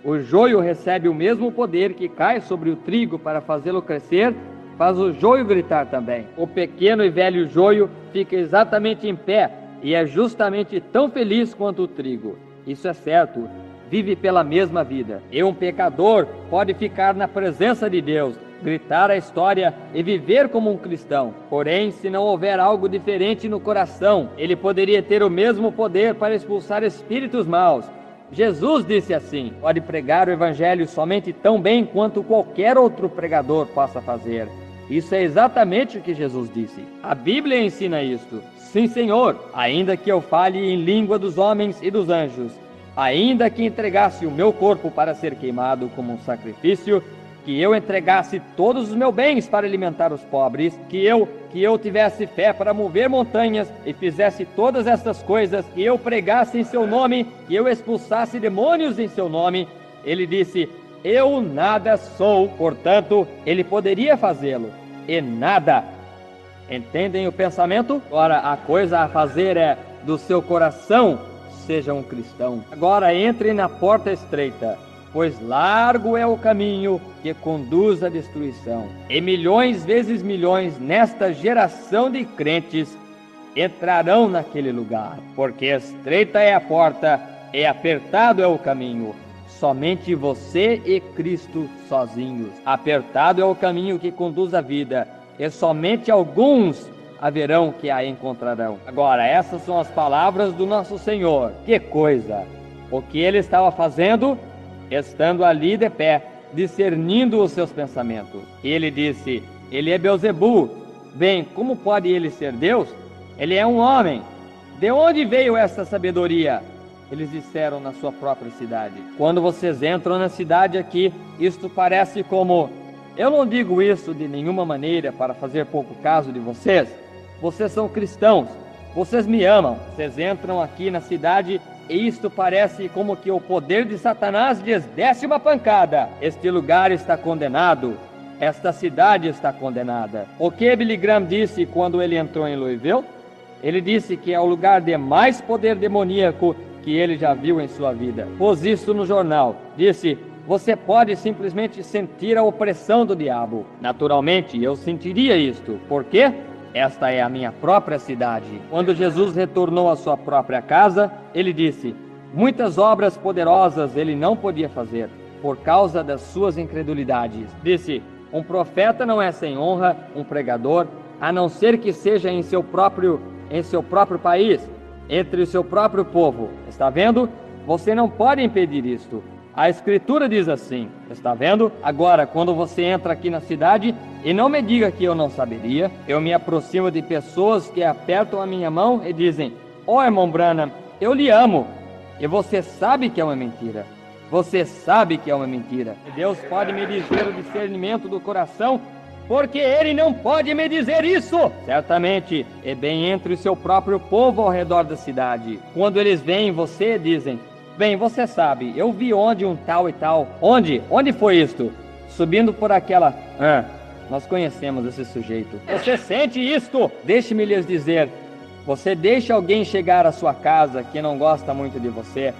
O joio recebe o mesmo poder que cai sobre o trigo para fazê-lo crescer, faz o joio gritar também. O pequeno e velho joio fica exatamente em pé e é justamente tão feliz quanto o trigo. Isso é certo, vive pela mesma vida. E um pecador pode ficar na presença de Deus, gritar a história e viver como um cristão. Porém, se não houver algo diferente no coração, ele poderia ter o mesmo poder para expulsar espíritos maus. Jesus disse assim: pode pregar o evangelho somente tão bem quanto qualquer outro pregador possa fazer. Isso é exatamente o que Jesus disse. A Bíblia ensina isto. Sim, Senhor, ainda que eu fale em língua dos homens e dos anjos, ainda que entregasse o meu corpo para ser queimado como um sacrifício, que eu entregasse todos os meus bens para alimentar os pobres, que eu tivesse fé para mover montanhas e fizesse todas estas coisas, que eu pregasse em seu nome, que eu expulsasse demônios em seu nome, ele disse: eu nada sou. Portanto, ele poderia fazê-lo, e nada. Entendem o pensamento? Agora, a coisa a fazer é do seu coração seja um cristão. Agora entre na porta estreita, pois largo é o caminho que conduz à destruição. E milhões vezes milhões nesta geração de crentes entrarão naquele lugar, porque estreita é a porta e apertado é o caminho. Somente você e Cristo sozinhos. Apertado é o caminho que conduz à vida, e somente alguns haverão que a encontrarão. Agora, essas são as palavras do nosso Senhor. Que coisa! O que ele estava fazendo? Estando ali de pé, discernindo os seus pensamentos. Ele disse: ele é Beelzebul. Bem, como pode ele ser Deus? Ele é um homem. De onde veio essa sabedoria? Eles disseram: na sua própria cidade. Quando vocês entram na cidade aqui, isto parece como... Eu não digo isso de nenhuma maneira para fazer pouco caso de vocês. Vocês são cristãos, vocês me amam. Vocês entram aqui na cidade e isto parece como que o poder de Satanás lhes desse uma pancada. Este lugar está condenado, esta cidade está condenada. O que Billy Graham disse quando ele entrou em Louisville? Ele disse que é o lugar de mais poder demoníaco que ele já viu em sua vida. Pôs isso no jornal. Disse: você pode simplesmente sentir a opressão do diabo. Naturalmente, eu sentiria isto. Por quê? Esta é a minha própria cidade. Quando Jesus retornou à sua própria casa, ele disse: muitas obras poderosas ele não podia fazer, por causa das suas incredulidades. Disse: um profeta não é sem honra, um pregador, a não ser que seja em seu próprio país, entre o seu próprio povo. Está vendo? Você não pode impedir isto. A Escritura diz assim, está vendo? Agora, quando você entra aqui na cidade, e não me diga que eu não saberia, eu me aproximo de pessoas que apertam a minha mão e dizem: ó, irmão Branham, eu lhe amo. E você sabe que é uma mentira. Você sabe que é uma mentira. E Deus pode me dizer o discernimento do coração, porque Ele não pode me dizer isso. Certamente, é bem entre o seu próprio povo ao redor da cidade. Quando eles veem você, dizem: bem, você sabe, eu vi onde um tal e tal. Onde? Onde foi isto? Subindo por aquela... nós conhecemos esse sujeito. Você sente isto? Deixe-me lhes dizer. Você deixa alguém chegar à sua casa que não gosta muito de você,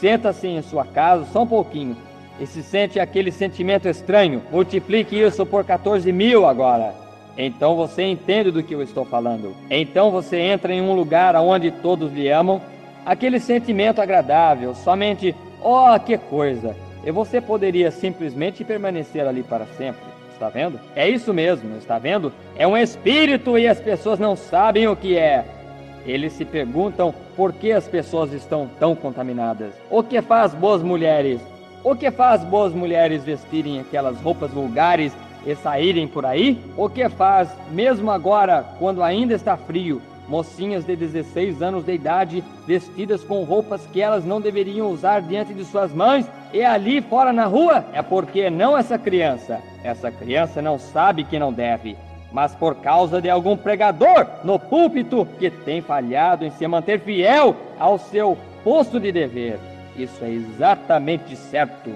senta-se em sua casa só um pouquinho e se sente aquele sentimento estranho. Multiplique isso por 14.000 agora. Então você entende do que eu estou falando. Então você entra em um lugar onde todos lhe amam, aquele sentimento agradável, somente, oh, que coisa! E você poderia simplesmente permanecer ali para sempre, está vendo? É isso mesmo, está vendo? É um espírito e as pessoas não sabem o que é. Eles se perguntam por que as pessoas estão tão contaminadas. O que faz boas mulheres? O que faz boas mulheres vestirem aquelas roupas vulgares e saírem por aí? O que faz, mesmo agora, quando ainda está frio, mocinhas de 16 anos de idade vestidas com roupas que elas não deveriam usar diante de suas mães e ali fora na rua? É porque não essa criança não sabe que não deve, mas por causa de algum pregador no púlpito que tem falhado em se manter fiel ao seu posto de dever. Isso é exatamente certo.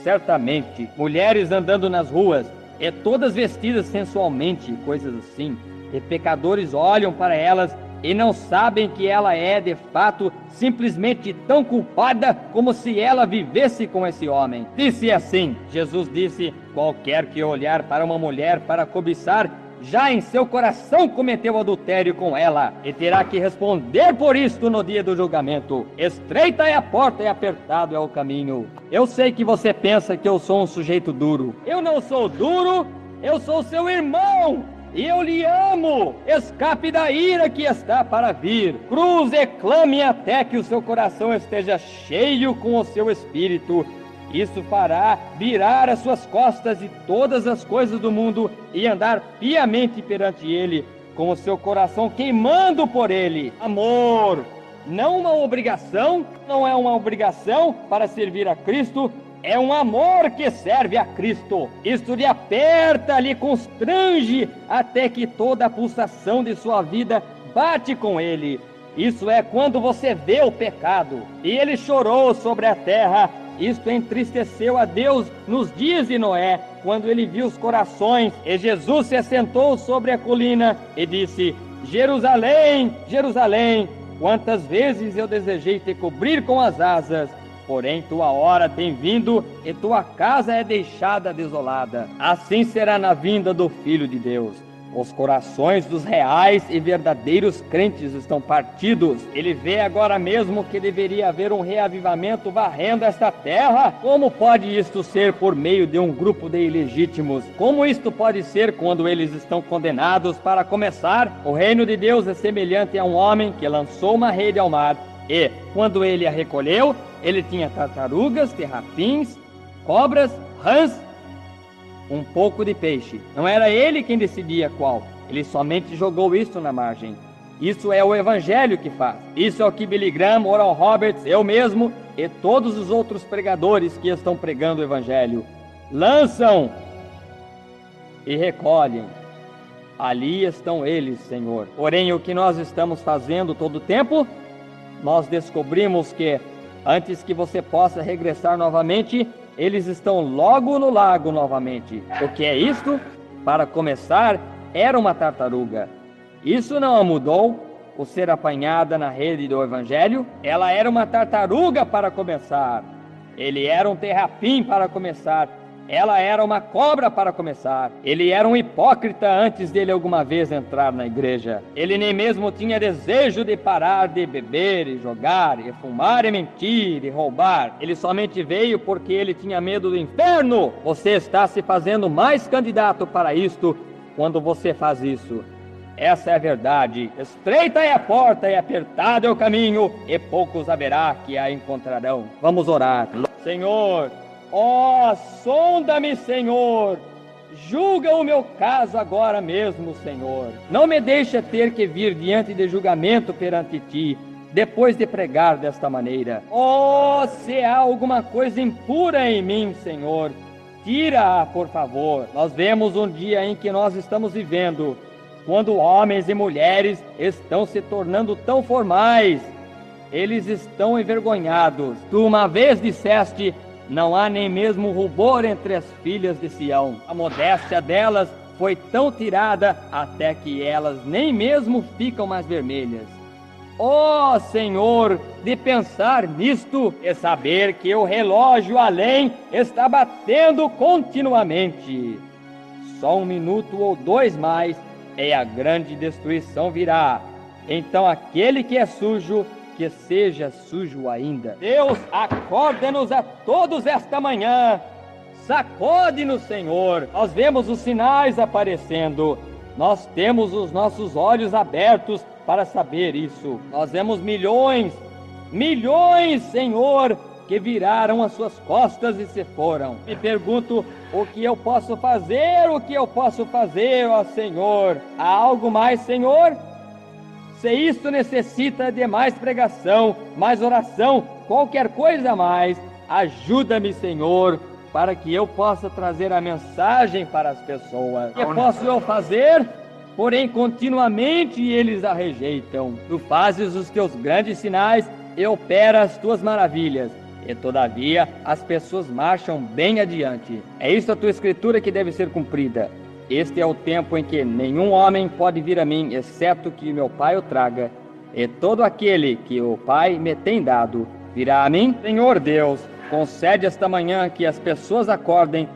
Certamente, mulheres andando nas ruas e todas vestidas sensualmente, coisas assim, e pecadores olham para elas e não sabem que ela é, de fato, simplesmente tão culpada como se ela vivesse com esse homem. Disse assim, Jesus disse, qualquer que olhar para uma mulher para cobiçar, já em seu coração cometeu adultério com ela, e terá que responder por isto no dia do julgamento. Estreita é a porta e apertado é o caminho. Eu sei que você pensa que eu sou um sujeito duro. Eu não sou duro, eu sou seu irmão, e eu lhe amo. Escape da ira que está para vir. Cruze e clame até que o seu coração esteja cheio com o seu espírito. Isso fará virar as suas costas de todas as coisas do mundo e andar piamente perante ele, com o seu coração queimando por ele. Amor, não uma obrigação, não é uma obrigação para servir a Cristo, é um amor que serve a Cristo. Isto lhe aperta, lhe constrange, até que toda a pulsação de sua vida bate com ele. Isso é quando você vê o pecado. E ele chorou sobre a terra. Isto entristeceu a Deus nos dias de Noé, quando ele viu os corações. E Jesus se assentou sobre a colina e disse, Jerusalém, Jerusalém, quantas vezes eu desejei te cobrir com as asas, porém tua hora tem vindo e tua casa é deixada desolada. Assim será na vinda do Filho de Deus. Os corações dos reais e verdadeiros crentes estão partidos. Ele vê agora mesmo que deveria haver um reavivamento varrendo esta terra. Como pode isto ser por meio de um grupo de ilegítimos? Como isto pode ser quando eles estão condenados? Para começar, o reino de Deus é semelhante a um homem que lançou uma rede ao mar e, quando ele a recolheu, ele tinha tartarugas, terrapins, cobras, rãs, um pouco de peixe. Não era ele quem decidia qual. Ele somente jogou isso na margem. Isso é o Evangelho que faz. Isso é o que Billy Graham, Oral Roberts, eu mesmo e todos os outros pregadores que estão pregando o Evangelho lançam e recolhem. Ali estão eles, Senhor. Porém, o que nós estamos fazendo todo o tempo, nós descobrimos que antes que você possa regressar novamente, eles estão logo no lago novamente. O que é isto? Para começar, era uma tartaruga. Isso não a mudou, o ser apanhada na rede do Evangelho. Ela era uma tartaruga para começar. Ele era um terrapim para começar. Ela era uma cobra para começar. Ele era um hipócrita antes dele alguma vez entrar na igreja. Ele nem mesmo tinha desejo de parar de beber e jogar, e fumar e mentir e roubar. Ele somente veio porque ele tinha medo do inferno. Você está se fazendo mais candidato para isto quando você faz isso. Essa é a verdade. Estreita é a porta e apertado é o caminho, e poucos haverá que a encontrarão. Vamos orar. Senhor, ó, sonda-me, Senhor, julga o meu caso agora mesmo, Senhor. Não me deixa ter que vir diante de julgamento perante Ti, depois de pregar desta maneira. Oh, se há alguma coisa impura em mim, Senhor, tira-a, por favor. Nós vemos um dia em que nós estamos vivendo, quando homens e mulheres estão se tornando tão formais. Eles estão envergonhados. Tu uma vez disseste, não há nem mesmo rubor entre as filhas de Sião. A modéstia delas foi tão tirada até que elas nem mesmo ficam mais vermelhas. Ó Senhor, de pensar nisto e saber que o relógio além está batendo continuamente. Só 1 minuto ou 2 mais e a grande destruição virá. Então aquele que é sujo, que seja sujo ainda. Deus, acorda-nos a todos esta manhã. Sacode-nos, Senhor. Nós vemos os sinais aparecendo. Nós temos os nossos olhos abertos para saber isso. Nós vemos milhões, Senhor, que viraram as suas costas e se foram. Me pergunto, o que eu posso fazer, ó Senhor? Há algo mais, Senhor? Se isto necessita de mais pregação, mais oração, qualquer coisa a mais, ajuda-me, Senhor, para que eu possa trazer a mensagem para as pessoas. O que posso eu fazer? Porém, continuamente eles a rejeitam. Tu fazes os teus grandes sinais e operas as tuas maravilhas. E todavia as pessoas marcham bem adiante. É isso a tua escritura que deve ser cumprida. Este é o tempo em que nenhum homem pode vir a mim, exceto que meu Pai o traga. E todo aquele que o Pai me tem dado virá a mim. Senhor Deus, concede esta manhã que as pessoas acordem